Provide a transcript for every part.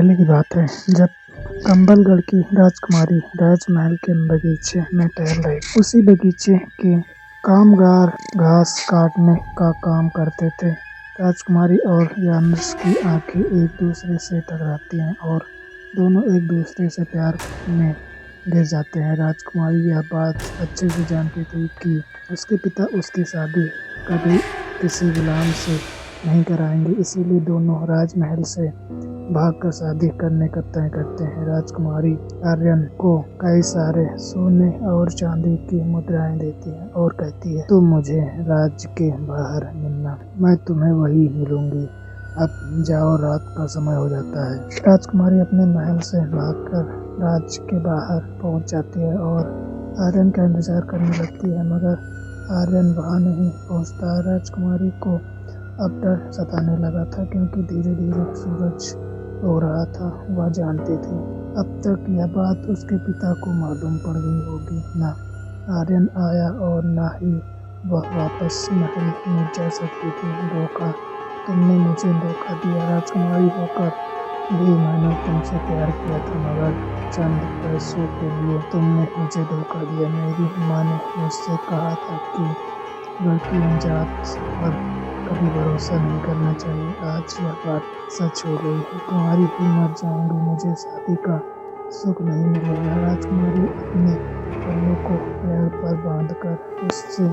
पहले की बात है जब कंबलगढ़ की राजकुमारी राजमहल के बगीचे में टहल रही। उसी बगीचे के कामगार घास काटने का काम करते थे। राजकुमारी और यानस की आंखें एक दूसरे से टकराती हैं और दोनों एक दूसरे से प्यार में गिर जाते हैं। राजकुमारी यह बात अच्छे से जानती थी कि उसके पिता उसकी शादी कभी किसी गुलाम से नहीं कराएंगे, इसीलिए दोनों राजमहल से भागकर शादी करने का तय करते हैं। राजकुमारी आर्यन को कई सारे सोने और चांदी की मुद्राएं देती है और कहती है, तुम मुझे राज्य के बाहर मिलना, मैं तुम्हें वही मिलूंगी। अब जाओ, रात का समय हो जाता है। राजकुमारी अपने महल से भागकर राज्य के बाहर पहुंच जाती है और आर्यन का इंतजार करने लगती है, मगर आर्यन वहां नहीं पहुंचता। राजकुमारी को अब डर सताने लगा था क्योंकि धीरे धीरे सूरज हो रहा था। वह जानती थी अब तक यह बात उसके पिता को मालूम पड़ गई होगी। न आर्यन आया और न ही वह वापस महल में जा सकती थी। धोखा, तुमने मुझे धोखा दिया। राजकुमारी होकर भी मैंने तुमसे प्यार किया था, मगर चंद पैसों के लिए तुमने मुझे धोखा दिया। मेरी माँ ने मुझसे कहा था कि लड़की जात पर कभी भरोसा नहीं करना चाहिए। आज यह बात सच हो गई है। तुम्हारी ही मर जाऊंगी, मुझे शादी का सुख नहीं मिलेगा। राजकुमारी अपने पल्लू को पैर पर बांधकर उससे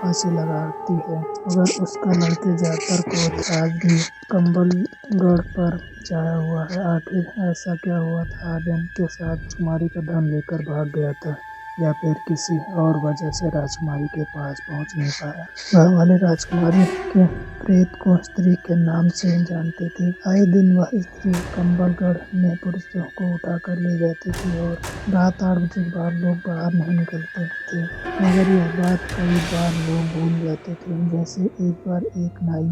फांसी लगाती है, मगर उसका लड़के जात पर क्रोध आज भी कंबलगढ़ पर छाया हुआ है। आखिर ऐसा क्या हुआ था? आर्यन के साथ राजकुमारी का धन लेकर भाग गया था या फिर किसी और वजह से राजकुमारी के पास पहुंच नहीं पाया। वह वाले राजकुमारी के प्रेत को स्त्री के नाम से जानती थी। आए दिन वह स्त्री कंबलगढ़ में पुरुषों को उठाकर ले जाती थी और रात 8 बजे के बाद लोग बाहर नहीं निकलते थे, मगर यह बात कई बार लोग भूल जाते थे। जैसे एक बार एक नाई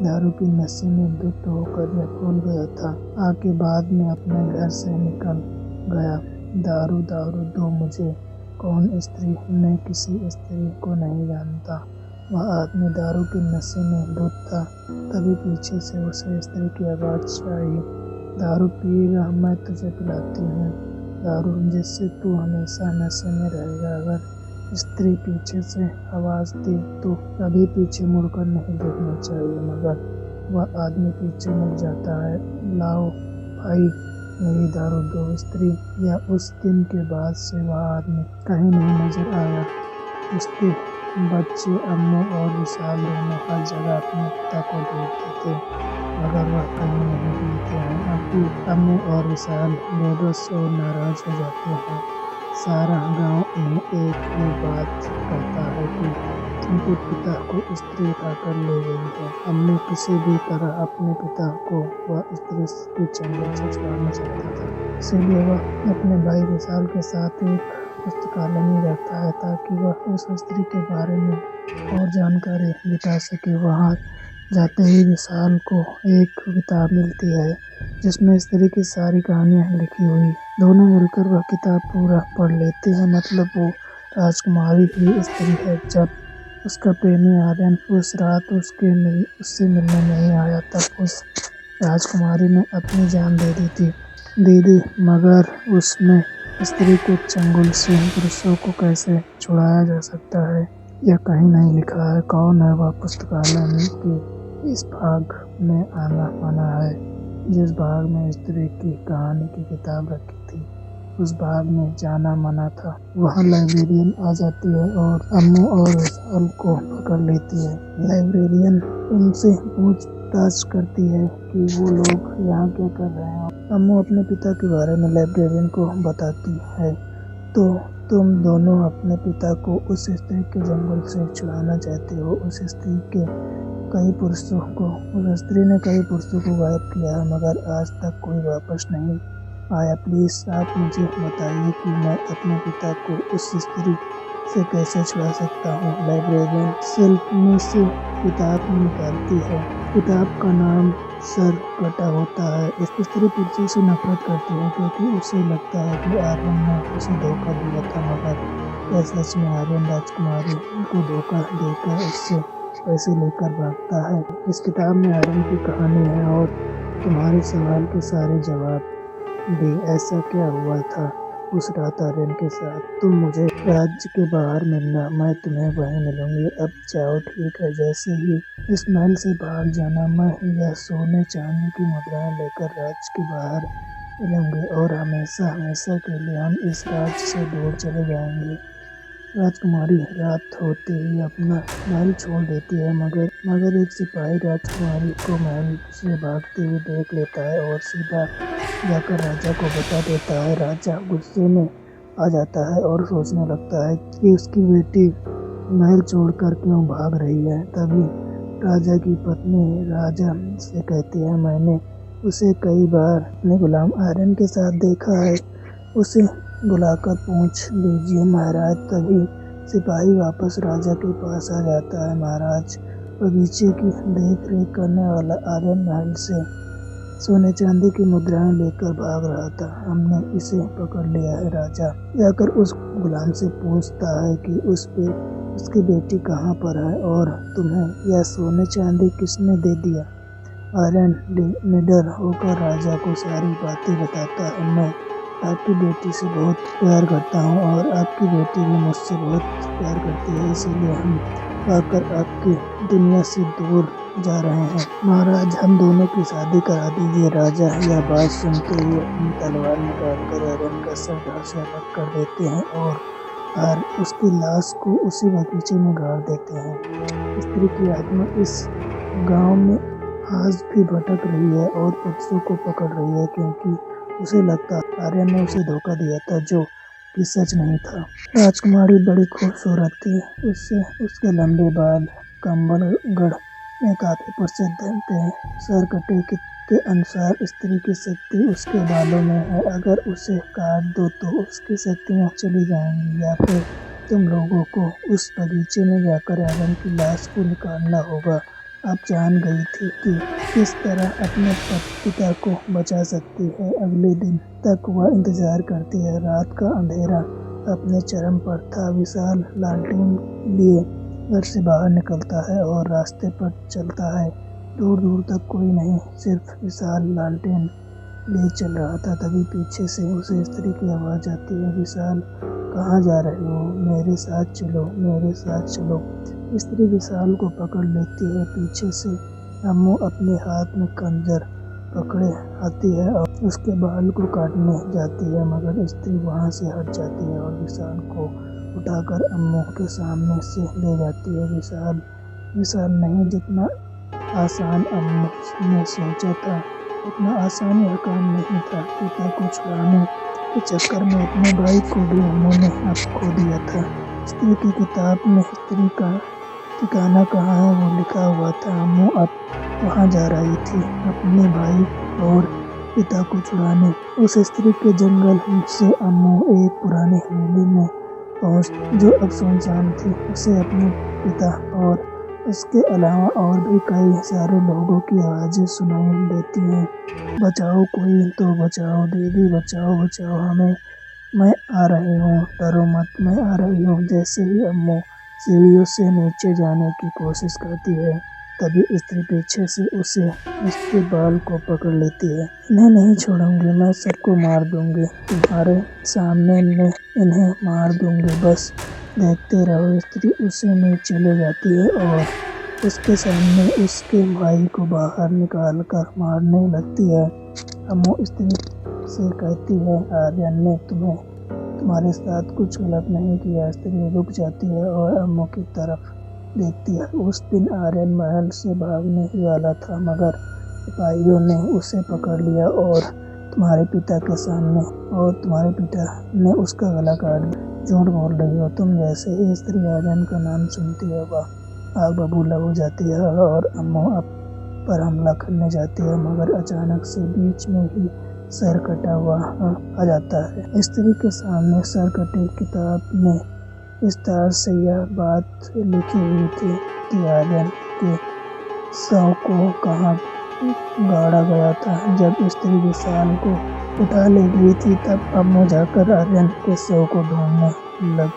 दारू की नशे में धुत होकर यह भूल गया था, आके बाद में अपने घर से निकल गया। दारू दारू दो मुझे, कौन स्त्री? मैं किसी स्त्री को नहीं जानता। वह आदमी दारू के नशे में धुत था। तभी पीछे से उसे स्त्री की आवाज आई, दारू पिएगा? मैं तुझे पिलाती हूँ दारू, जिससे तू हमेशा नशे में रहेगा। अगर स्त्री पीछे से आवाज दी तो कभी पीछे मुड़कर नहीं देखना चाहिए, मगर वह आदमी पीछे मुड़ जाता है। लाओ भाई, मेरी दारू दो। स्त्री या उस दिन के बाद से वह आदमी कहीं नहीं नजर आया। उसके बच्चे अम्मू और विशाल दोनों हर जगह अपने पिता को ढूंढते थे, मगर वह कहीं नहीं मिलते हैं। अम्मू और विशाल बेबस और नाराज हो जाते हैं। सारा गांव इन्हें एक ही बात कहता है कि उनके पिता को स्त्री उठाकर ले गई है। अम्मू किसी भी तरह अपने पिता को वह स्त्री के चंगुल से छुड़ाना चाहता था, इसीलिए वह अपने भाई विशाल के साथ एक पुस्तकालय में रहता है ताकि वह उस स्त्री के बारे में और जानकारी जुटा सके। वहां जाते ही विशाल को एक किताब मिलती है जिसमें स्त्री की सारी कहानियां लिखी हुई। दोनों मिलकर वह किताब पूरा पढ़ लेते हैं, मतलब वो राजकुमारी ही स्त्री है। जब उसका प्रेमी आर्यन उस रात उससे मिलने नहीं आया, तब उस राजकुमारी ने अपनी जान दे दी, मगर उसने स्त्री के चंगुल से पुरुषों को कैसे छुड़ाया जा सकता है यह कहीं नहीं लिखा है। कौन है वह पुस्तकालय में के इस भाग में आना माना है, जिस भाग में स्त्री की कहानी की किताब रखी थी उस भाग में जाना मना था। वहाँ लाइब्रेरियन आ जाती है और अम्मू और विशाल को पकड़ लेती है। लाइब्रेरियन उनसे पूछताछ करती है कि वो लोग यहाँ क्या कर रहे हैं। अम्मू अपने पिता के बारे में लाइब्रेरियन को बताती है, तो तुम दोनों अपने पिता को उस स्त्री के जंगल से छुड़ाना चाहते हो। उस स्त्री ने कई पुरुषों को गायब किया है, मगर आज तक कोई वापस नहीं आया। प्लीज आप मुझे बताइए कि मैं अपने पिता को उस स्त्री से कैसे छुड़ा सकता हूँ। लाइब्रेरियन शेल्फ में से किताब निकालती है। किताब का नाम सर कटा होता है। इस स्त्री पुरुषों से नफरत करती है क्योंकि उसे लगता है कि आर्यन ने उसे धोखा दिया था, मगर क्या सच में आर्यन राजकुमारी को धोखा देकर उससे पैसे लेकर भागता है? इस किताब में आर्यन की कहानी है और तुम्हारे सवाल के सारे जवाब दे। ऐसा क्या हुआ था उस रात आर्यन के साथ? तुम मुझे राज्य के बाहर मिलना, मैं तुम्हें वहीं मिलूंगी। अब जाओ, ठीक है? जैसे ही इस महल से भाग जाना, मैं यह सोने चांदी की मुद्राएं लेकर राज्य के बाहर मिलूंगी और हमेशा हमेशा के लिए हम इस राज्य से दूर चले जाएंगे। राजकुमारी रात होते ही अपना महल छोड़ देती है, मगर एक सिपाही राजकुमारी को महल से भागते हुए देख लेता है और सीधा जाकर राजा को बता देता है। राजा गुस्से में आ जाता है और सोचने लगता है कि उसकी बेटी महल छोड़कर क्यों भाग रही है। तभी राजा की पत्नी राजा से कहती है, मैंने उसे कई बार अपने गुलाम आर्यन के साथ देखा है, उसे बुलाकर पूछ लीजिए महाराज। तभी सिपाही वापस राजा के पास आ जाता है। महाराज, बगीचे की देख रेख करने वाला आर्यन महल से सोने चांदी की मुद्राएं लेकर भाग रहा था, हमने इसे पकड़ लिया है। राजा जाकर उस गुलाम से पूछता है कि उसकी बेटी कहाँ पर है और तुम्हें यह सोने चांदी किसने दे दिया। आर्यन निडर होकर राजा को सारी बातें बताता है। मैं आपकी बेटी से बहुत प्यार करता हूँ और आपकी बेटी भी मुझसे बहुत प्यार करती है, इसीलिए हम भागकर आपकी दुनिया से दूर जा रहे हैं। महाराज, हम दोनों की शादी करा दीजिए। राजा यह बात सुनते ही अपनी तलवार निकालकर आर्यन का सर धड़ से अलग कर देते हैं और उसकी लाश को उसी बगीचे में गाड़ देते हैं। स्त्री की आत्मा इस गांव में आज भी भटक रही है और पुरुषों को पकड़ रही है, क्योंकि उसे लगता आर्यन ने उसे धोखा दिया था, जो कि सच नहीं था। राजकुमारी बड़ी खूबसूरत थी। उसके लंबे बाल कंबलगढ़ में काफी प्रसिद्ध थे। सरकटे के अनुसार स्त्री की शक्ति उसके बालों में है। अगर उसे काट दो तो उसकी शक्तियाँ चली जाएंगी, या फिर तुम लोगों को उस बगीचे में जाकर आर्यन की लाश को निकालना होगा। अब जान गई थी कि किस तरह अपने पिता को बचा सकती है। अगले दिन तक वह इंतजार करती है। रात का अंधेरा अपने चरम पर था। विशाल लालटेन लिए घर से बाहर निकलता है और रास्ते पर चलता है। दूर दूर तक कोई नहीं, सिर्फ विशाल लालटेन लिए चल रहा था। तभी पीछे से उसे स्त्री की आवाज आती है, विशाल कहाँ जा रहे हो? मेरे साथ चलो, मेरे साथ चलो। स्त्री विशाल को पकड़ लेती है। पीछे से अम्मू अपने हाथ में खंजर पकड़े आती है और उसके बाल को काटने जाती है, मगर स्त्री वहां से हट जाती है और विशाल को उठाकर अम्मू के सामने से ले जाती है। विशाल नहीं, जितना आसान अम्मू ने सोचा था उतना आसान यह काम नहीं था। पिता को छुड़ाने के चक्कर में अपने भाई को भी अम्मू ने अब खो दिया था। स्त्री की किताब में स्त्री का ठिकाना कहाँ है वो लिखा हुआ था। अम्मू अब वहाँ जा रही थी अपने भाई और पिता को छुड़ाने। उस स्त्री के जंगल से अम्मू एक पुरानी हवेली में पहुँच, जो अब सुनसान थी। उसे अपने पिता और उसके अलावा और भी कई सारे लोगों की आवाजें सुनाई देती हैं। बचाओ, कोई तो बचाओ, दीदी बचाओ, बचाओ हमें, मैं आ रही हूँ, डरो मत, मैं आ रही हूँ। जैसे ही अम्मू सीढ़ियों से नीचे जाने की कोशिश करती है, तभी स्त्री पीछे से उसके बाल को पकड़ लेती है। इन्हें नहीं छोड़ूंगी, मैं सबको मार दूंगी, तुम्हारे सामने मैं इन्हें मार दूंगी, बस देखते रहो। स्त्री उसे नीचे ले जाती है और उसके सामने उसके भाई को बाहर निकाल कर मारने लगती है। अम्मू स्त्री से कहती है, आर्यन ने तुम्हारे साथ कुछ गलत नहीं किया। स्त्री रुक जाती है और अम्मू की तरफ देखती है। उस दिन आर्यन महल से भागने ही वाला था, मगर सिपाहियों ने उसे पकड़ लिया और तुम्हारे पिता के सामने, और तुम्हारे पिता ने उसका गला काट दिया। झूठ बोल रही हो तुम। जैसे ही स्त्री आर्यन का नाम सुनती है, वह आग बबूला हो जाती है और अम्मू पर हमला करने जाती है, मगर अचानक से बीच में ही सर कटा हुआ आ जाता है। स्त्री के सामने सर कटी किताब में विस्तार से यह बात लिखी हुई थी कि आर्यन के शव को कहाँ गाड़ा गया था। जब स्त्री विशाल को उठा ले गई थी, तब अम्मू जाकर आर्यन के शव को ढूंढने लग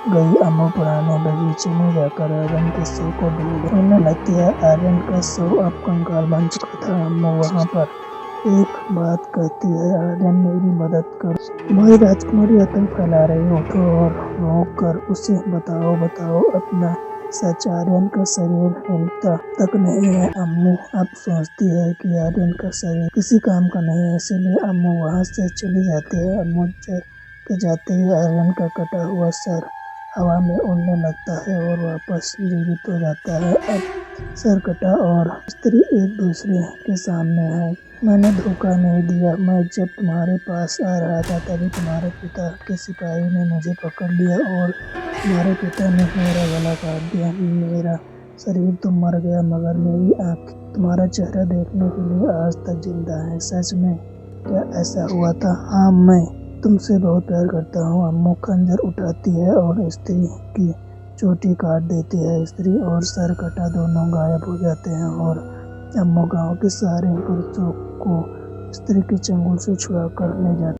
गई अम्मू पुराने बगीचे में जाकर आर्यन के शव को ढूंढने लगती है। आर्यन का शव अब कंकाल बन चुका था। अम्मू वहाँ पर एक बात कहती है, आर्यन मेरी मदद करो। तुम्हारी राजकुमारी आतंक फैला रही है, उठो और रोक कर उसे बताओ अपना सच। आर्यन का शरीर हिलता तक नहीं है। अम्मू अब सोचती है कि आर्यन का शरीर किसी काम का नहीं है, इसीलिए अम्मू वहाँ से चली जाती है। अम्मू के जाते ही आर्यन का कटा हुआ सर हवा में उड़ने लगता है और वापस जीवित हो जाता है। अब सर कटा और स्त्री एक दूसरे के सामने है। मैंने धोखा नहीं दिया। मैं जब तुम्हारे पास आ रहा था तभी तुम्हारे पिता के सिपाही ने मुझे पकड़ लिया और तुम्हारे पिता ने मेरा गला काट दिया। मेरा शरीर तो मर गया मगर मेरी आँखें तुम्हारा चेहरा देखने के लिए आज तक जिंदा है। सच में क्या ऐसा हुआ था? हाँ, मैं तुमसे बहुत प्यार करता हूँ। अम्मू खंजर उठाती है और स्त्री की चोटी काट देती है। स्त्री और सर कटा दोनों गायब हो जाते हैं और अम्मू गांव के सारे पुरुषों को स्त्री के चंगुल से छुड़ाकर ले जाती है।